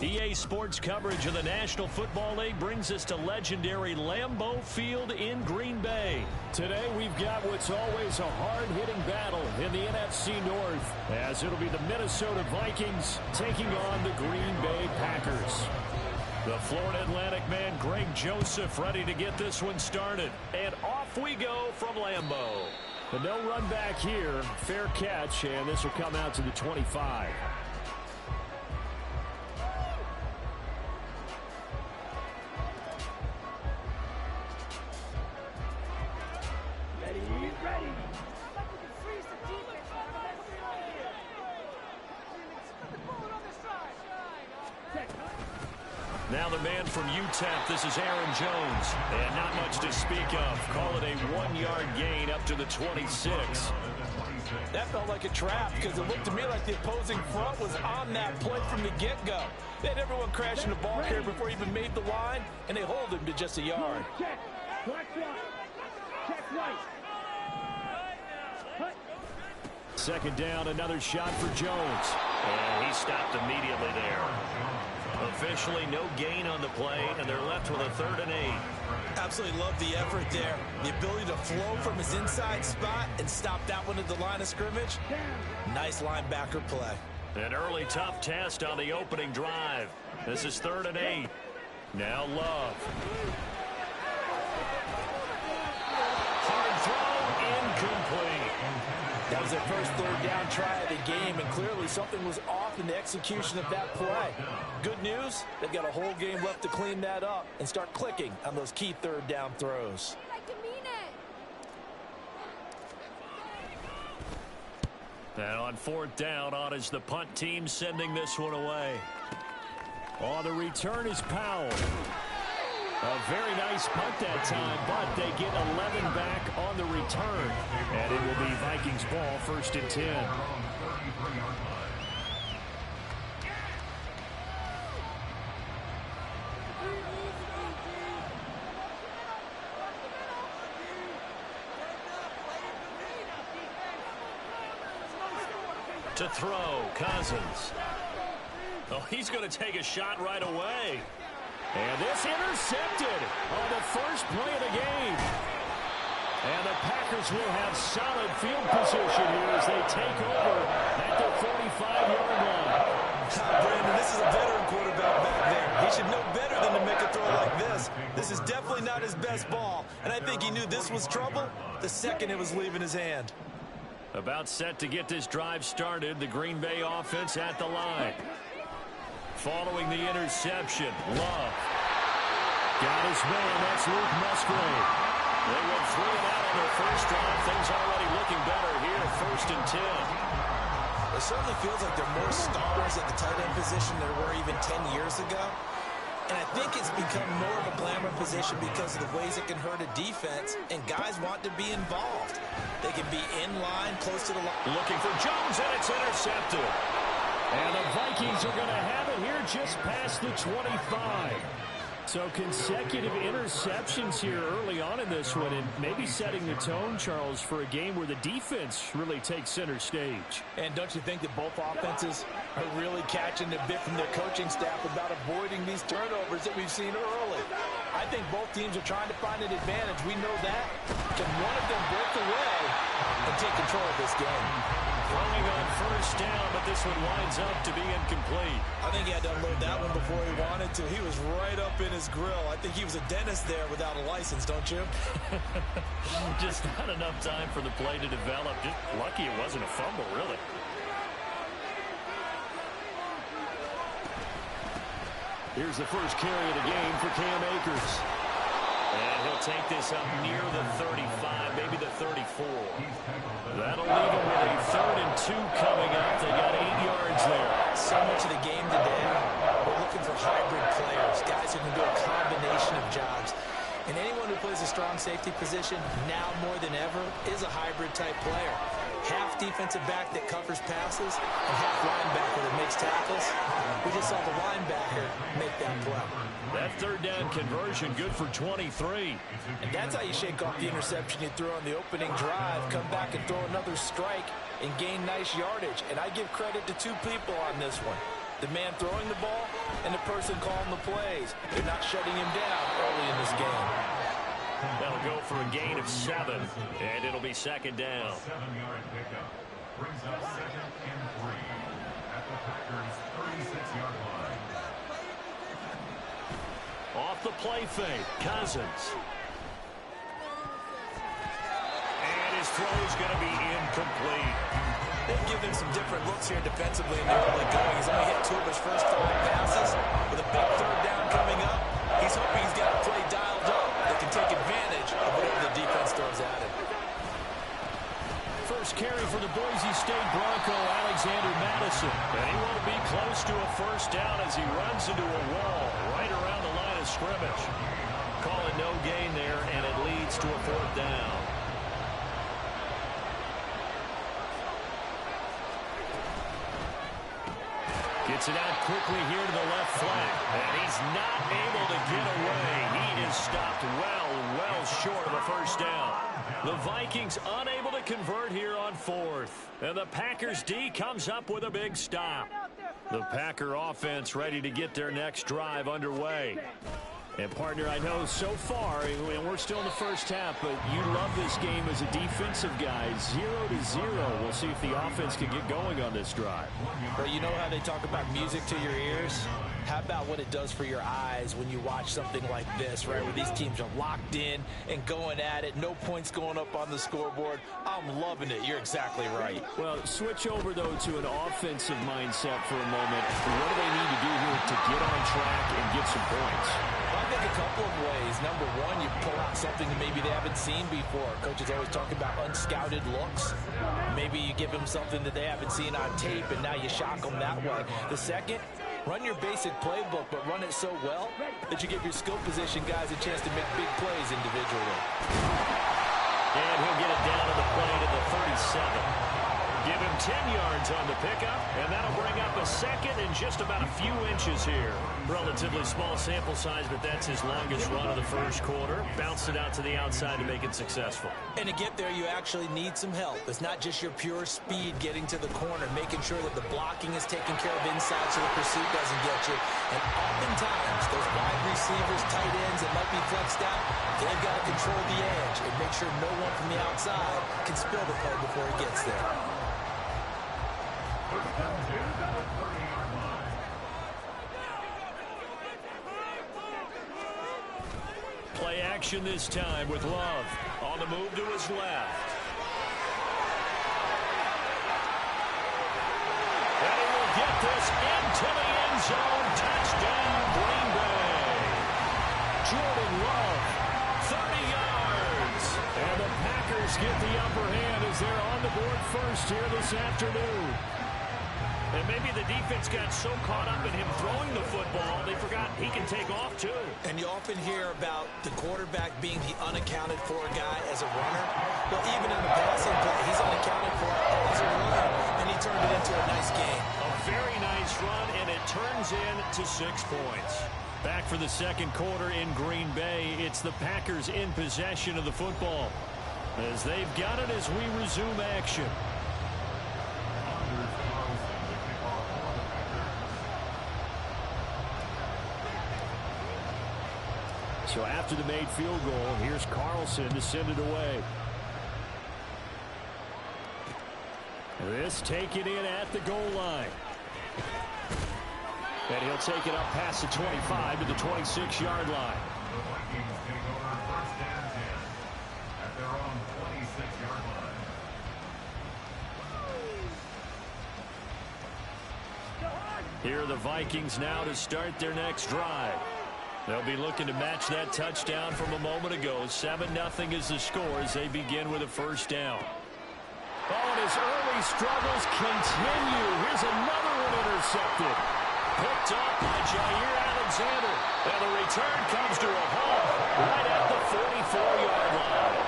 EA Sports coverage of the National Football League brings us to legendary Lambeau Field in Green Bay. Today we've got what's always a hard-hitting battle in the NFC North, as it'll be the Minnesota Vikings taking on the Green Bay Packers. The Florida Atlantic man, Greg Joseph, ready to get this one started. And off we go from Lambeau. But no run back here. Fair catch, and this will come out to the 25. Now the man from UTEP, this is Aaron Jones. And not much to speak of. Call it a 1-yard gain up to the 26. That felt like a trap because it looked to me like the opposing front was on that play from the get-go. They had everyone crashing the ball carrier before he even made the line, and they hold him to just a yard. Check. Black flag. Check right. Second down, another shot for Jones. And he stopped immediately there. Officially no gain on the play, and they're left with a 3rd and 8. Absolutely love the effort there. The ability to flow from his inside spot and stop that one at the line of scrimmage. Nice linebacker play. An early tough test on the opening drive. This is 3rd and 8. Now Love. Hard throw, incomplete. That was their first 3rd down try of the game, and clearly something was off in the execution of that play. Good news, they've got a whole game left to clean that up and start clicking on those key 3rd down throws. And on 4th down, on is the punt team sending this one away. On the return is Powell. A very nice punt that time, but they get 11 back on the return. And it will be Vikings ball, 1st and 10. To throw, Cousins. Oh, he's going to take a shot right away. And this intercepted on the first play of the game. And the Packers will have solid field position here as they take over at the 45-yard line. Brandon, this is a veteran quarterback back there. He should know better than to make a throw like this. This is definitely not his best ball. And I think he knew this was trouble the second it was leaving his hand. About set to get this drive started, the Green Bay offense at the line. Following the interception, Love. Got his man, that's Luke Musgrave. They went 3 and out on their first drive. Things already looking better here, 1st and 10. It certainly feels like there are more stars at the tight end position than there were even 10 years ago. And I think it's become more of a glamour position because of the ways it can hurt a defense, and guys want to be involved. They can be in line, close to the line. Looking for Jones, and it's intercepted. And the Vikings are going to have it here just past the 25. So consecutive interceptions here early on in this one, and maybe setting the tone, Charles, for a game where the defense really takes center stage. And don't you think that both offenses are really catching a bit from their coaching staff about avoiding these turnovers that we've seen early? I think both teams are trying to find an advantage. We know that. Can one of them break away and take control of this game? Throwing on 1st down, but this one winds up to be incomplete. I think he had to unload that one before he wanted to. He was right up in his grill. I think he was a dentist there without a license, don't you? Just not enough time for the play to develop. Just lucky it wasn't a fumble, really. Here's the first carry of the game for Cam Akers. And he'll take this up near the 35, maybe the 34. That'll leave him with a 3rd and 2 coming up. They got 8 yards there. So much of the game today, we're looking for hybrid players, guys who can do a combination of jobs. And anyone who plays a strong safety position, now more than ever, is a hybrid-type player. Half defensive back that covers passes and half linebacker that makes tackles. We just saw the linebacker make that play. That 3rd down conversion good for 23. And that's how you shake off the interception you threw on the opening drive, come back and throw another strike and gain nice yardage. And I give credit to 2 people on this one. the man throwing the ball and the person calling the plays. They're not shutting him down early in this game. That'll go for a gain of 7, and it'll be second down. 7-yard pickup brings up 2nd and 3 at the Packers' 36-yard line. Off the play fake, Cousins. And his throw's going to be incomplete. They've given him some different looks here defensively in the early going. He's only hit 2 of his first 5 passes. With a big third down coming up, he's hoping he's got a play dialed up that can take advantage of whatever the defense throws at him. First carry for the Boise State Bronco, Alexander Madison. And he won't be close to a first down as he runs into a wall right around the line of scrimmage. Calling no gain there, and it leads to a 4th down. Gets it out quickly here to the left flank. And he's not able to get away. He is stopped well short of a first down. The Vikings unable to convert here on 4th. And the Packers D comes up with a big stop. The Packer offense ready to get their next drive underway. And, partner, I know so far, and we're still in the first half, but you love this game as a defensive guy. 0-0. We'll see if the offense can get going on this drive. Well, you know how they talk about music to your ears? How about what it does for your eyes when you watch something like this, right, where these teams are locked in and going at it, no points going up on the scoreboard? I'm loving it. You're exactly right. Well, switch over, though, to an offensive mindset for a moment. What do they need to do here to get on track and get some points? I think a couple of ways. Number one, you pull out something that maybe they haven't seen before. Coaches always talk about unscouted looks. Maybe you give them something that they haven't seen on tape, and now you shock them that way. The second, run your basic playbook, but run it so well that you give your skill position guys a chance to make big plays individually. And he'll get it down to the play to the 37. Give him 10 yards on the pickup, and that'll bring up a second and just about a few inches here. Relatively small sample size, but that's his longest run of the first quarter. Bounced it out to the outside to make it successful. And to get there, you actually need some help. It's not just your pure speed getting to the corner, making sure that the blocking is taken care of inside so the pursuit doesn't get you. And oftentimes, those wide receivers, tight ends that might be flexed out, they've got to control the edge and make sure no one from the outside can spill the play before he gets there. Play action this time with Love on the move to his left. And he will get this into the end zone. Touchdown, Green Bay. Jordan Love, 30 yards. And the Packers get the upper hand as they're on the board first here this afternoon. And maybe the defense got so caught up in him throwing the football, they forgot he can take off, too. And you often hear about the quarterback being the unaccounted for guy as a runner. Well, even in the passing play, he's unaccounted for as a runner, and he turned it into a nice game. A very nice run, and it turns into 6 points. Back for the second quarter in Green Bay. It's the Packers in possession of the football as they've got it as we resume action. So after the made field goal, here's Carlson to send it away. This taken in at the goal line. And he'll take it up past the 25 to the 26-yard line. The Vikings take over 1st and 10 at their own 26-yard line. Here are the Vikings now to start their next drive. They'll be looking to match that touchdown from a moment ago. 7-0 is the score as they begin with a first down. Oh, and his early struggles continue. Here's another one intercepted. Picked up by Jair Alexander. And the return comes to a halt right at the 44-yard line.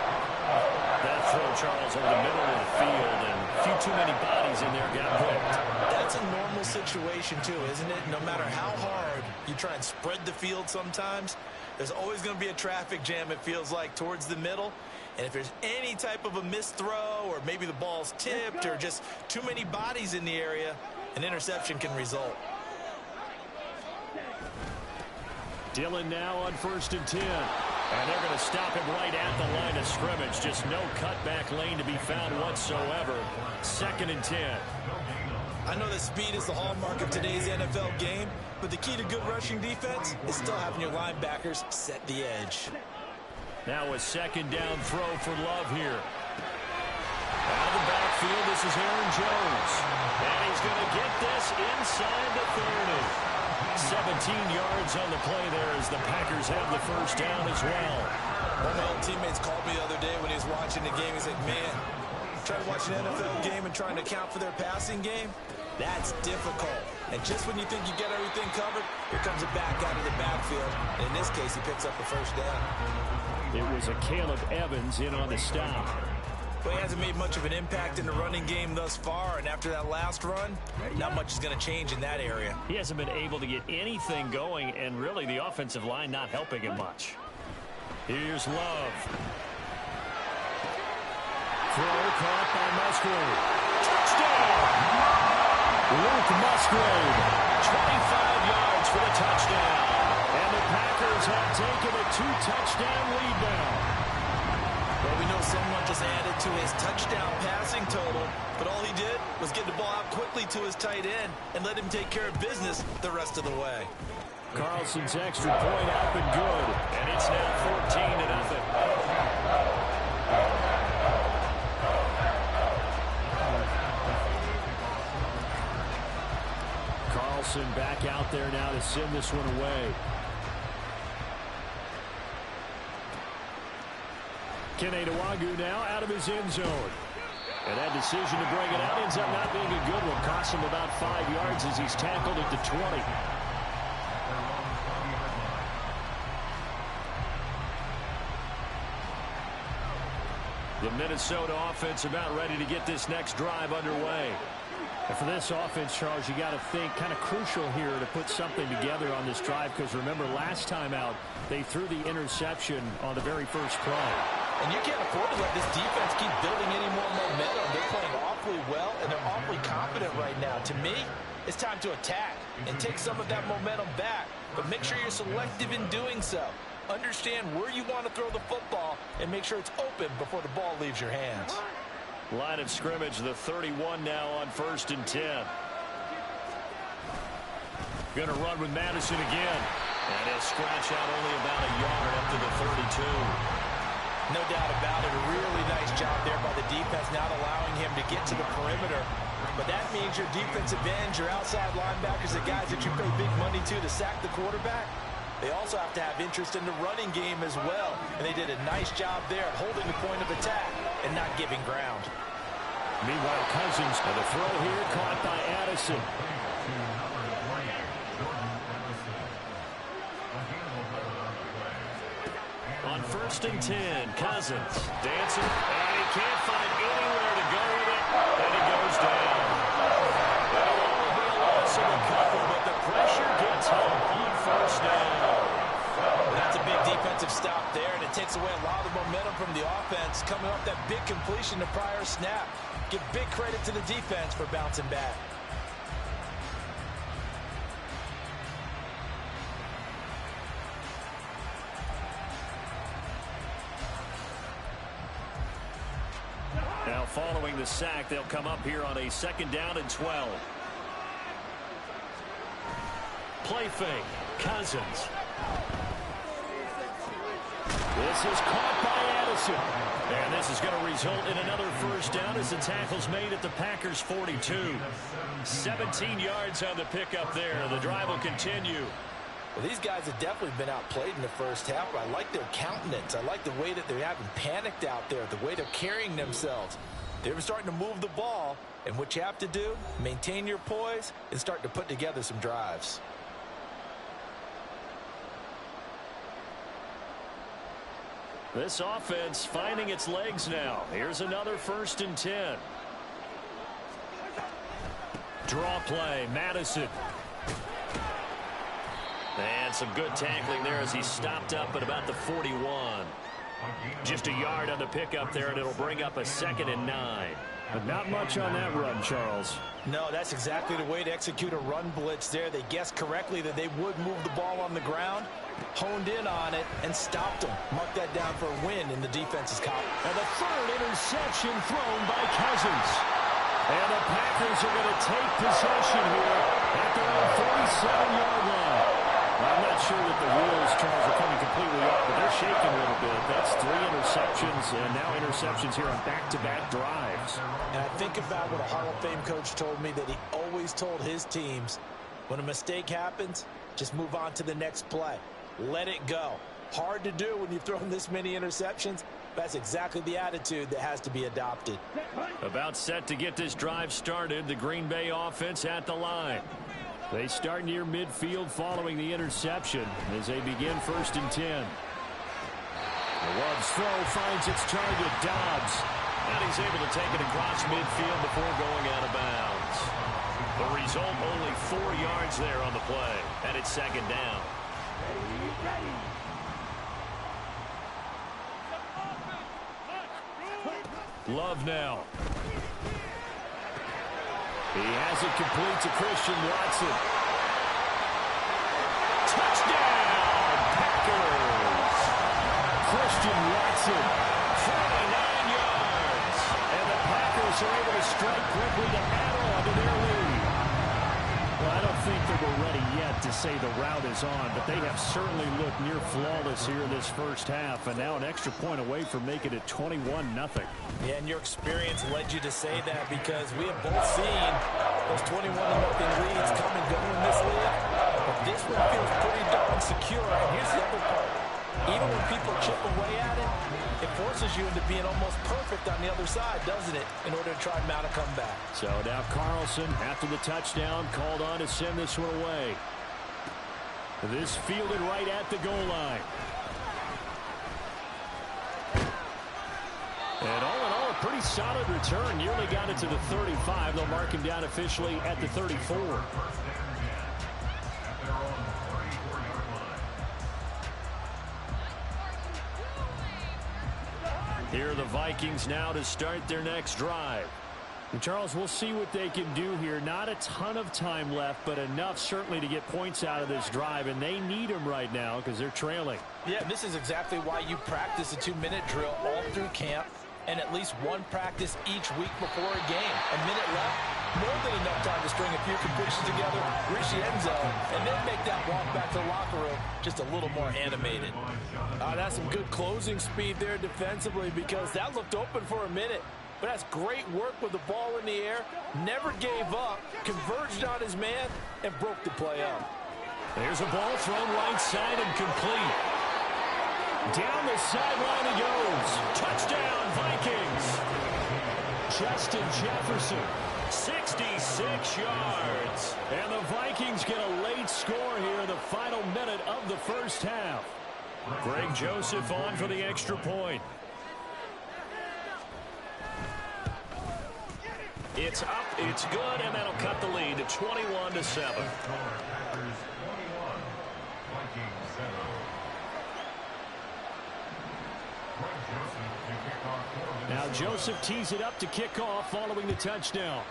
That throw, Charles, over the middle of the field, and a few too many bodies in there got picked. That's a normal situation, too, isn't it? No matter how hard you try and spread the field sometimes, there's always going to be a traffic jam, it feels like, towards the middle. And if there's any type of a missed throw or maybe the ball's tipped or just too many bodies in the area, an interception can result. Dillon now on 1st and 10. And they're going to stop him right at the line of scrimmage. Just no cutback lane to be found whatsoever. 2nd and 10. I know that speed is the hallmark of today's NFL game, but the key to good rushing defense is still having your linebackers set the edge. Now a 2nd down throw for Love here. Out of the backfield, this is Aaron Jones. And he's going to get this inside the 30. 17 yards on the play there as the Packers have the 1st down as well. One of my old teammates called me the other day when he was watching the game. He's like, man, trying to watch an NFL game and trying to account for their passing game, that's difficult. And just when you think you get everything covered, here comes a back out of the backfield. And in this case, he picks up the 1st down. It was a Caleb Evans in on the stop. Well, he hasn't made much of an impact in the running game thus far, and after that last run, not much is going to change in that area. He hasn't been able to get anything going, and really the offensive line not helping him much. Here's Love. Throw caught by Musgrave. Touchdown! Luke Musgrave, 25 yards for the touchdown. And the Packers have taken a 2-touchdown lead now. Well, we know someone just added to his touchdown passing total, but all he did was get the ball out quickly to his tight end and let him take care of business the rest of the way. Carlson's extra point up and good, and it's now 14-0. Carlson back out there now to send this one away. Kene Nwangwu now out of his end zone. And that decision to bring it out ends up not being a good one. Costs him about 5 yards as he's tackled at the 20. The Minnesota offense about ready to get this next drive underway. And for this offense, Charles, you got to think kind of crucial here to put something together on this drive, because remember last time out they threw the interception on the very first play. And you can't afford to let this defense keep building any more momentum. They're playing awfully well, and they're awfully confident right now. To me, it's time to attack and take some of that momentum back. But make sure you're selective in doing so. Understand where you want to throw the football and make sure it's open before the ball leaves your hands. Line of scrimmage, the 31 now on 1st and 10. Going to run with Madison again. And he'll scratch out only about a yard up to the 32. No doubt about it. A really nice job there by the defense, not allowing him to get to the perimeter. But that means your defensive ends, your outside linebackers, the guys that you pay big money to sack the quarterback, they also have to have interest in the running game as well. And they did a nice job there at holding the point of attack and not giving ground. Meanwhile, Cousins, and the throw here caught by Addison. On 1st and 10, Cousins dancing, and he can't find anywhere to go with it, and he goes down. It'll only be a loss of a couple, but the pressure gets home on 1st down. That's a big defensive stop there, and it takes away a lot of momentum from the offense coming off that big completion the prior snap. Give big credit to the defense for bouncing back. Now following the sack, they'll come up here on a 2nd down and 12. Play fake, Cousins. This is caught by Addison. And this is going to result in another 1st down as the tackle's made at the Packers' 42. 17 yards on the pickup there. The drive will continue. Well, these guys have definitely been outplayed in the first half, but I like their countenance. I like the way that they haven't panicked out there, the way they're carrying themselves. They're starting to move the ball, and what you have to do, maintain your poise and start to put together some drives. This offense finding its legs now. Here's another 1st and 10. Draw play, Madison. And some good tackling there as he stopped up at about the 41. Just a yard on the pickup there, and it'll bring up a 2nd and 9. But not much on that run, Charles. No, that's exactly the way to execute a run blitz there. They guessed correctly that they would move the ball on the ground, honed in on it and stopped him. Mark that down for a win in the defense's column. And the third interception thrown by Cousins. And the Packers are going to take possession here at their own 47-yard line. I'm not sure that the wheels, Charles, are coming completely off, but they're shaking a little bit. That's 3 interceptions, and now interceptions here on back-to-back drives. And I think about what a Hall of Fame coach told me, that he always told his teams, when a mistake happens, just move on to the next play. Let it go. Hard to do when you've thrown this many interceptions. That's exactly the attitude that has to be adopted. About set to get this drive started, the Green Bay offense at the line. They start near midfield following the interception as they begin 1st and 10. Love's throw finds its target, Dobbs. And he's able to take it across midfield before going out of bounds. The result, only 4 yards there on the play, and it's 2nd down. Love now. He has it complete to Christian Watson. Touchdown, Packers! Christian Watson, 49 yards. And the Packers are able to strike quickly to add on to their lead. Well, I don't think that we're ready yet to say the route is on, but they have certainly looked near flawless here in this first half, and now an extra point away from making it 21-0. Yeah, and your experience led you to say that, because we have both seen those 21-0 leads come and go in this league. But this one feels pretty darn secure. And here's the other part. Even when people chip away at it, it forces you into being almost perfect on the other side, doesn't it, in order to try and mount a comeback. So now Carlson, after the touchdown, called on to send this one away. This fielded right at the goal line. And all in all, a pretty solid return. Nearly got it to the 35. They'll mark him down officially at the 34. Here are the Vikings now to start their next drive. And Charles, we'll see what they can do here. Not a ton of time left, but enough certainly to get points out of this drive, and they need them right now because they're trailing. Yeah, this is exactly why you practice a 2-minute drill all through camp, and at least one practice each week before a game. A minute left, more than enough time to string a few completions together, reach the end zone, and then make that walk back to the locker room just a little more animated. That's some good closing speed there defensively, because that looked open for a minute. But that's great work with the ball in the air. Never gave up, converged on his man, and broke the play up. There's a ball thrown right side and complete. Down the sideline he goes. Touchdown, Vikings. Justin Jefferson. 66 yards. And the Vikings get a late score here in the final minute of the first half. Greg Joseph on for the extra point. It's up, it's good, and that'll cut the lead to 21-7. Now Joseph tees it up to kick off following the touchdown.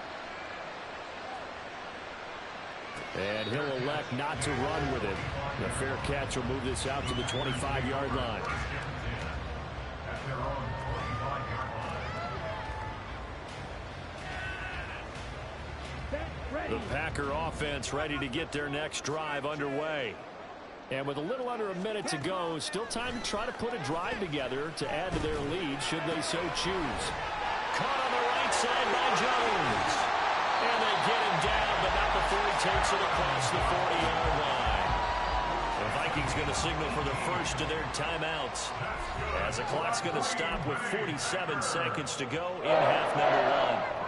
And he'll elect not to run with it. The fair catch will move this out to the 25-yard line. The Packer offense ready to get their next drive underway. And with a little under a minute to go, still time to try to put a drive together to add to their lead should they so choose. Caught on the right side by Jones. And they get him down, but not before he takes it across the 40-yard line. The Vikings going to signal for the first of their timeouts, as the clock's going to stop with 47 seconds to go in half number 1.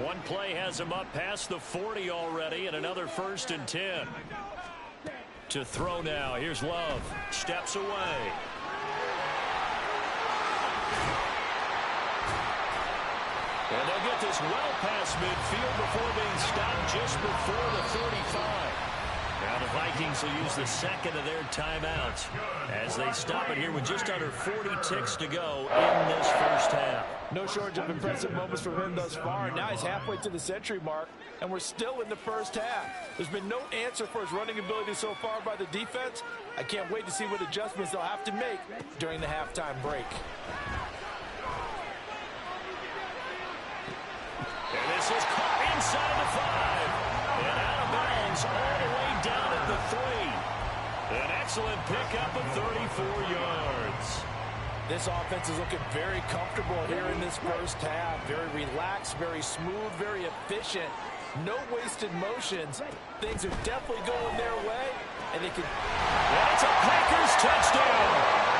One play has him up past the 40 already, and another 1st and 10. To throw now. Here's Love. Steps away. And they'll get this well past midfield before being stopped just before the 35. Now the Vikings will use the second of their timeouts as they stop it here with just under 40 ticks to go in this first half. No shortage of impressive moments from him thus far. And now he's halfway to the century mark, and we're still in the first half. There's been no answer for his running ability so far by the defense. I can't wait to see what adjustments they'll have to make during the halftime break. And this is caught inside the 5. And out of bounds all the way down at the 3. An excellent pickup of 34 yards. This offense is looking very comfortable here in this first half. Very relaxed, very smooth, very efficient. No wasted motions. Things are definitely going their way, and they can... That's a Packers touchdown.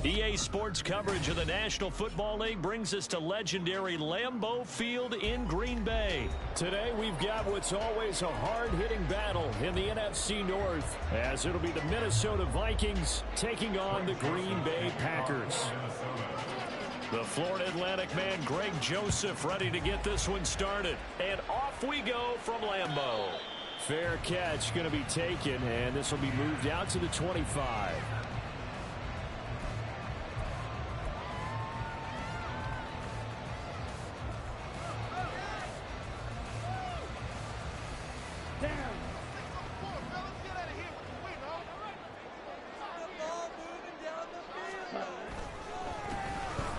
EA Sports coverage of the National Football League brings us to legendary Lambeau Field in Green Bay. Today we've got what's always a hard-hitting battle in the NFC North, as it'll be the Minnesota Vikings taking on the Green Bay Packers. The Florida Atlantic man Greg Joseph ready to get this one started. And off we go from Lambeau. Fair catch going to be taken, and this will be moved out to the 25.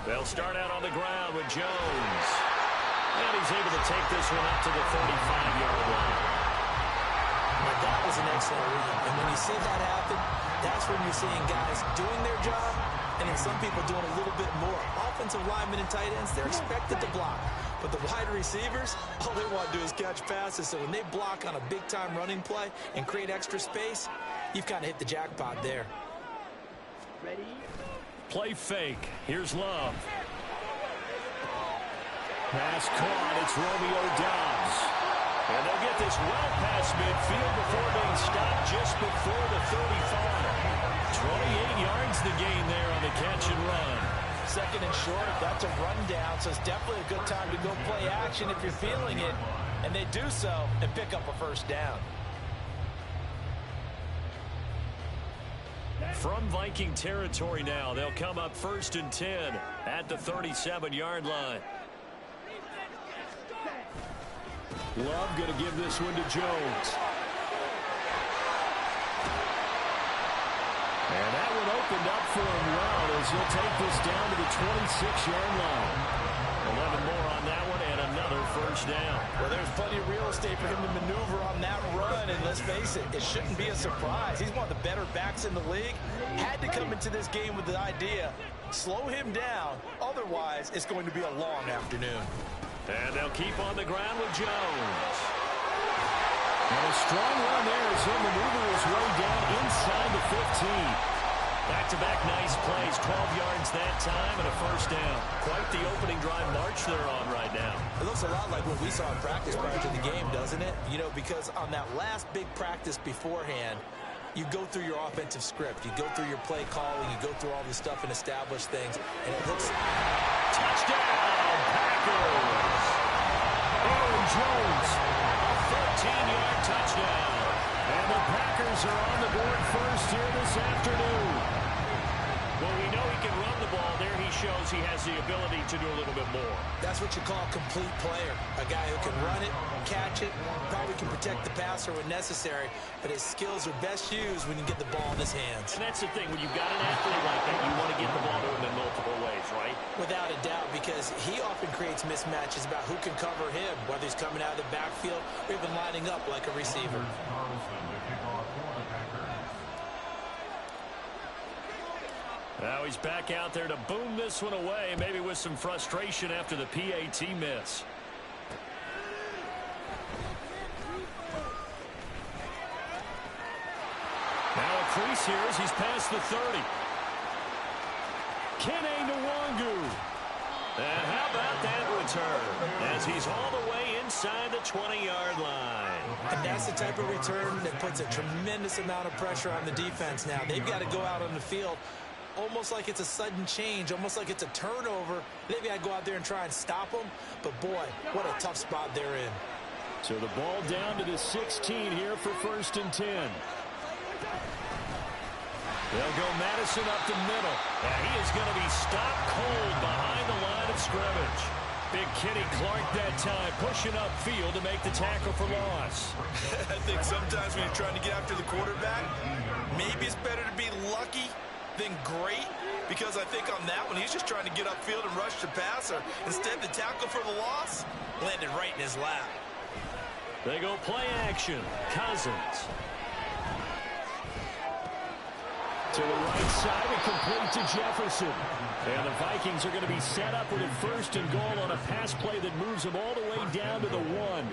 They'll start out on the ground with Jones. And he's able to take this one up to the 35-yard line. But that was an excellent run. And when you see that happen, that's when you're seeing guys doing their job and then some people doing a little bit more. Offensive linemen and tight ends, they're expected to block. But the wide receivers, all they want to do is catch passes. So when they block on a big-time running play and create extra space, you've kind of hit the jackpot there. Ready? Play fake. Here's Love. Pass caught. It's Romeo Doubs. And they'll get this well past midfield before being stopped just before the 35. 28 yards the gain there on the catch and run. Second and short, that's a rundown, so it's definitely a good time to go play action if you're feeling it. And they do so and pick up a first down. From Viking territory now, they'll come up 1st and 10 at the 37-yard line. Love going to give this one to Jones. And that one opened up for him well as he'll take this down to the 26-yard line. 11 more on that one and another first down. Well, there's plenty of real estate for him to maneuver on that run, and let's face it, it shouldn't be a surprise. He's one of the better backs in the league. Had to come into this game with the idea, slow him down, otherwise it's going to be a long afternoon. And they'll keep on the ground with Jones. And a strong run there as he'll maneuver his way down inside the 15. Back-to-back nice plays, 12 yards that time and a first down. Quite the opening drive march they're on right now. It looks a lot like what we saw in practice prior to the game, doesn't it? You know, because on that last big practice beforehand, you go through your offensive script. You go through your play calling. You go through all the stuff and establish things. And it looks... Touchdown, Packers! Aaron Jones. A 13-yard touchdown. And the Packers are on the board first here this afternoon. Well, we know he can run the ball. There he shows he has the ability to do a little bit more. That's what you call a complete player. A guy who can run it, catch it, probably can protect the passer when necessary, but his skills are best used when you get the ball in his hands. And that's the thing. When you've got an athlete like that, you want to get the ball to him in multiple ways, right? Without a doubt, because he often creates mismatches about who can cover him, whether he's coming out of the backfield or even lining up like a receiver. Now he's back out there to boom this one away, maybe with some frustration after the PAT miss. Now a crease here as he's past the 30. Kene Nwangu. And how about that return as he's all the way inside the 20-yard line. And that's the type of return that puts a tremendous amount of pressure on the defense now. They've got to go out on the field almost like it's a sudden change, almost like it's a turnover. They've got to go out there and try and stop them. But, boy, what a tough spot they're in. So the ball down to the 16 here for 1st and 10. They'll go Madison up the middle. And he is going to be stopped cold behind the line of scrimmage. Big Kenny Clark that time, pushing upfield to make the tackle for loss. I think sometimes when you're trying to get after the quarterback, maybe it's better to be lucky than great, because I think on that one, he's just trying to get upfield and rush the passer. Instead, the tackle for the loss landed right in his lap. They go play action. Cousins. To the right side and complete to Jefferson. And the Vikings are going to be set up with a 1st and goal on a pass play that moves them all the way down to the 1.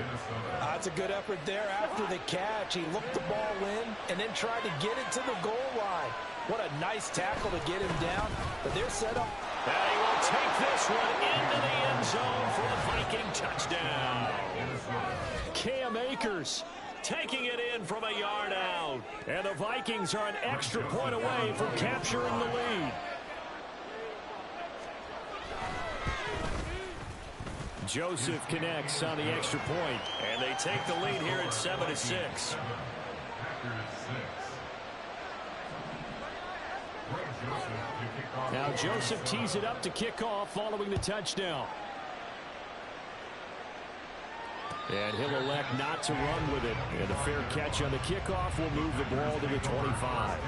That's a good effort there after the catch. He looked the ball in and then tried to get it to the goal line. What a nice tackle to get him down. But they're set up. And he will take this one into the end zone for the Viking touchdown. Cam Akers Taking it in from a yard out. And the Vikings are an extra point away from capturing the lead. Joseph connects on the extra point. And they take the lead here at 7-6. Now Joseph tees it up to kick off following the touchdown. And he'll elect not to run with it. And a fair catch on the kickoff will move the ball to the 25.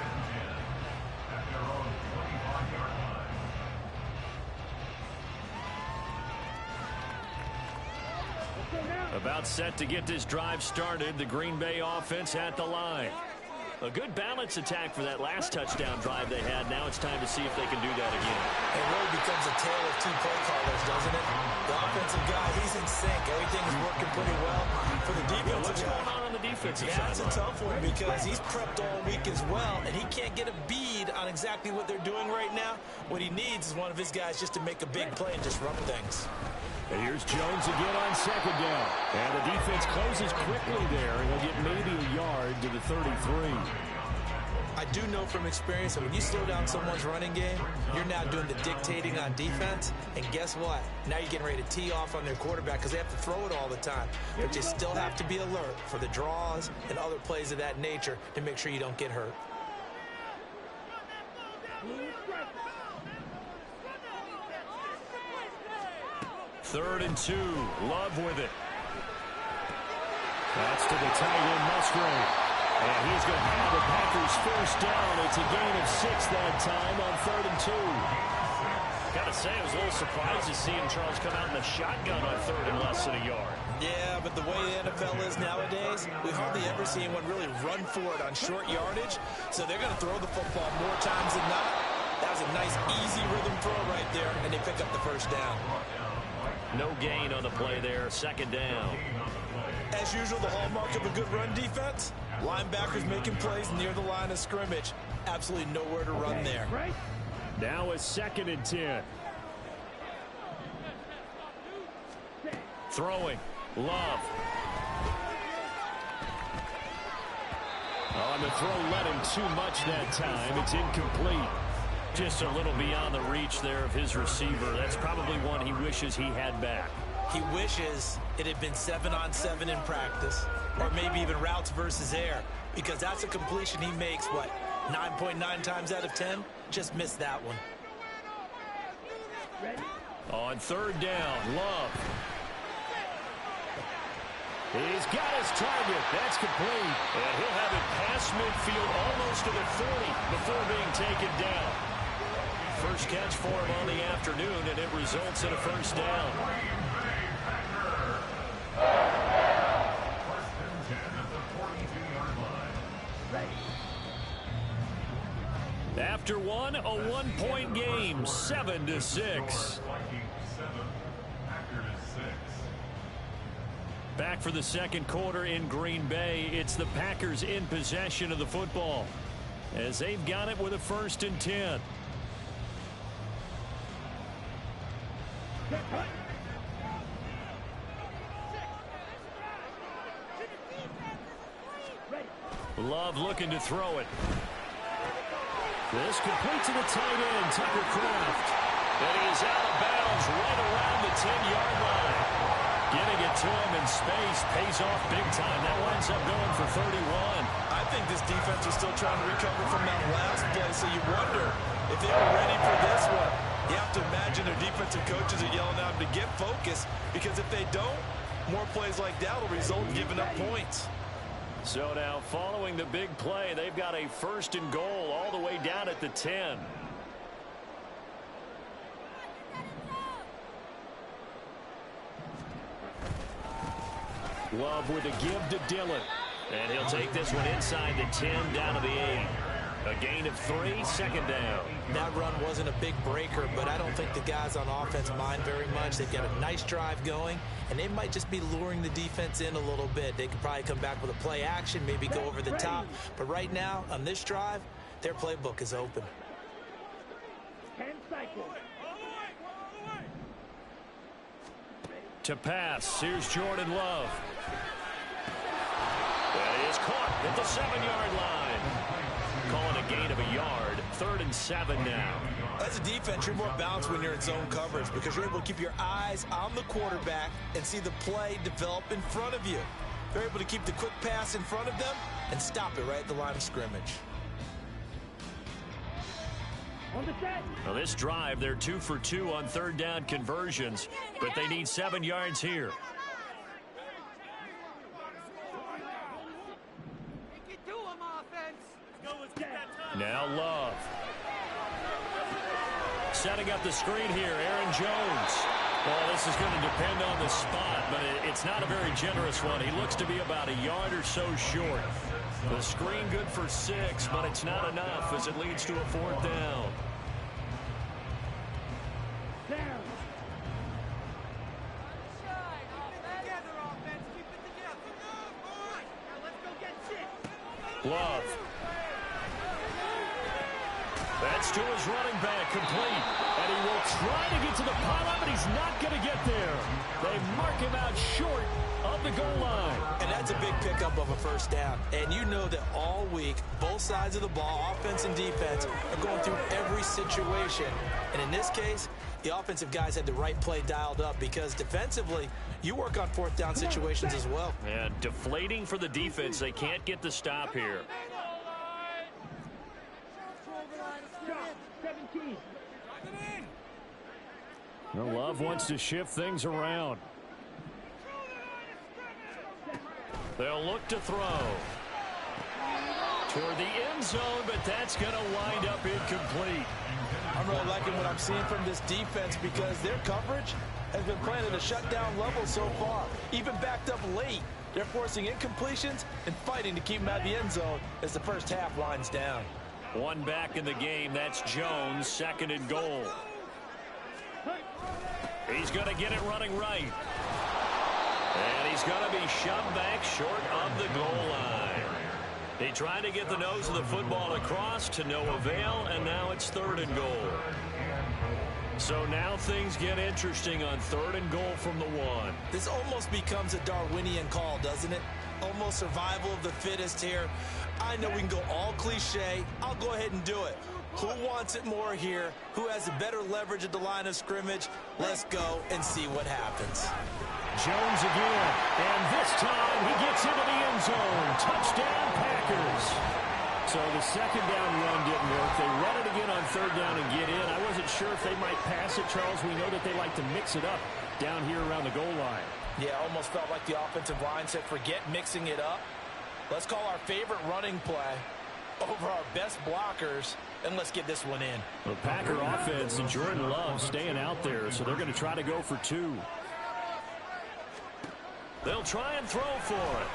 About set to get this drive started. The Green Bay offense at the line. A good balance attack for that last touchdown drive they had. Now it's time to see if they can do that again. It really becomes a tale of two play callers, doesn't it? The offensive guy, he's in sync. Everything's working pretty well. For the defensive What's guy, going on the defensive side? that's a tough one because he's prepped all week as well, and he can't get a bead on exactly what they're doing right now. What he needs is one of his guys just to make a big play and disrupt things. And here's Jones again on 2nd down. And the defense closes quickly there, and he'll get maybe a yard to the 33. I do know from experience that when you slow down someone's running game, you're now doing the dictating on defense. And guess what? Now you're getting ready to tee off on their quarterback because they have to throw it all the time. But you still have to be alert for the draws and other plays of that nature to make sure you don't get hurt. Third and 2. Love with it. That's to the tight end, Musgrave. And he's going to have the Packers first down. It's a gain of 6 that time on 3rd and 2. Got to say, I was a little surprised to see Charles come out in the shotgun on 3rd and less than a yard. Yeah, but the way the NFL is nowadays, we hardly ever see anyone really run for it on short yardage. So they're going to throw the football more times than not. That was a nice, easy rhythm throw right there, and they pick up the first down. No gain on the play there. 2nd down. As usual, the hallmark of a good run defense, linebackers making plays near the line of scrimmage. Absolutely nowhere to run there. Now a 2nd and 10. Throwing. Love. On the throw, let him too much that time. It's incomplete. Just a little beyond the reach there of his receiver. That's probably one he wishes he had back. He wishes it had been 7-on-7 in practice, or maybe even routes versus air, because that's a completion he makes, what, 9.9 times out of 10? Just missed that one. On 3rd down, Love. He's got his target. That's complete. And he'll have it past midfield almost to the 40 before being taken down. First catch for him on the afternoon, and it results in a first down. After one, a 1-point game, 7-6. Back for the 2nd quarter in Green Bay. It's the Packers in possession of the football as they've got it with a 1st and 10. Love looking to throw it. This complete to the tight end, Tucker Kraft. And he is out of bounds right around the 10-yard line. Getting it to him in space pays off big time. That winds up going for 31. I think this defense is still trying to recover from that last play, so you wonder if they were ready for this one. You have to imagine their defensive coaches are yelling at them to get focused, because if they don't, more plays like that will result in giving up points. So now, following the big play, they've got a 1st and goal all the way down at the 10. Love with a give to Dillon. And he'll take this one inside the 10 down to the 8. A A gain of 3, second down. That run wasn't a big breaker, but I don't think the guys on offense mind very much. They've got a nice drive going, and they might just be luring the defense in a little bit. They could probably come back with a play action, maybe go over the top. But right now, on this drive, their playbook is open. 10 cycles. To pass, here's Jordan Love. That is caught at the 7-yard line. Calling a gain of a yard. 3rd and 7 now. As a defense, you're more balanced when you're in zone coverage because you're able to keep your eyes on the quarterback and see the play develop in front of you. You're able to keep the quick pass in front of them and stop it right at the line of scrimmage. Well, this drive, they're 2 for 2 on 3rd down conversions, but they need 7 yards here. Now Love. Setting up the screen here, Aaron Jones. Well, this is going to depend on the spot, but it's not a very generous one. He looks to be about a yard or so short. The screen good for 6, but it's not enough as it leads to a 4th down. Love. That's to his running back, complete. And he will try to get to the pylon, but he's not going to get there. They mark him out short of the goal line. And that's a big pickup of a 1st down. And you know that all week, both sides of the ball, offense and defense, are going through every situation. And in this case, the offensive guys had the right play dialed up because defensively, you work on 4th down situations as well. And deflating for the defense. They can't get the stop here. Well, Love wants to shift things around. They'll look to throw toward the end zone, but that's going to wind up incomplete. I'm really liking what I'm seeing from this defense because their coverage has been playing at a shutdown level so far. Even backed up late, they're forcing incompletions and fighting to keep them out of the end zone as the first half winds down. One back in the game. That's Jones, 2nd and goal. He's going to get it running right. And he's going to be shoved back short of the goal line. They tried to get the nose of the football across to no avail, and now it's 3rd and goal. So now things get interesting on 3rd and goal from the 1. This almost becomes a Darwinian call, doesn't it? Almost survival of the fittest here. I know we can go all cliche. I'll go ahead and do it. Who wants it more here? Who has the better leverage at the line of scrimmage? Let's go and see what happens. Jones again, and this time he gets into the end zone. Touchdown, Packers. So the 2nd down run didn't work. They run it again on 3rd down and get in. I wasn't sure if they might pass it, Charles. We know that they like to mix it up down here around the goal line. Yeah, almost felt like the offensive line said, forget mixing it up. Let's call our favorite running play over our best blockers, and let's get this one in. The Packer offense and Jordan Love staying out there, so they're going to try to go for 2. They'll try and throw for it.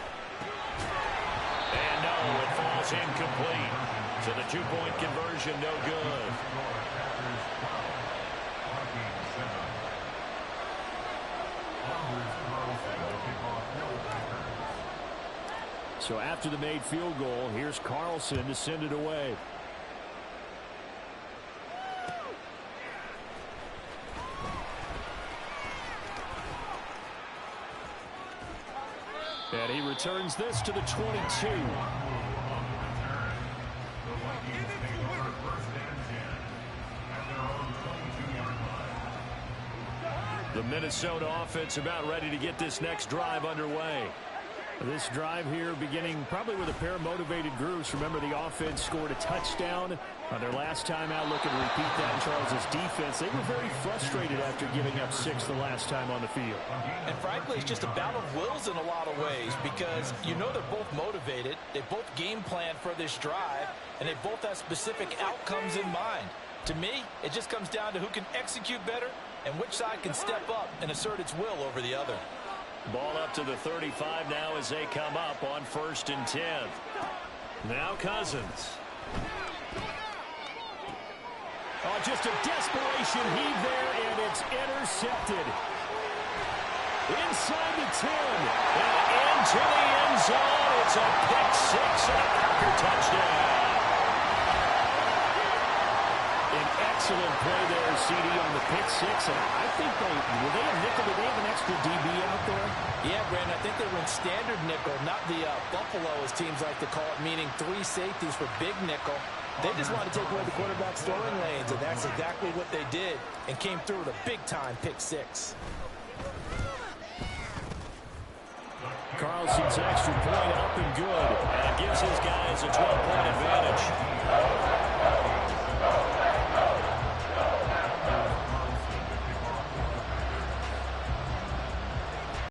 And no, it falls incomplete. So the 2-point conversion, no good. So after the made field goal, here's Carlson to send it away. And he returns this to the 22. The Minnesota offense about ready to get this next drive underway. This drive here beginning probably with a pair of motivated groups. Remember, the offense scored a touchdown on their last time out. Looking to repeat that in Charles's defense. They were very frustrated after giving up 6 the last time on the field. And frankly, it's just a battle of wills in a lot of ways because you know they're both motivated. They both game plan for this drive, and they both have specific outcomes in mind. To me, it just comes down to who can execute better and which side can step up and assert its will over the other. Ball up to the 35 now as they come up on 1st and 10. Now Cousins. just a desperation heave there, and it's intercepted. Inside the 10. And into the end zone. It's a pick six and a Packer touchdown. An excellent play there, CD, on the pick six. And I think were they a nickel? Did they have an extra DB out there? Yeah, Brandon, I think they went standard nickel, not the Buffalo, as teams like to call it, meaning 3 safeties for big nickel. They just wanted to take away the quarterback's throwing lanes, and that's exactly what they did, and came through with a big-time pick six. Carlson's extra point up and good. And gives his guys a 12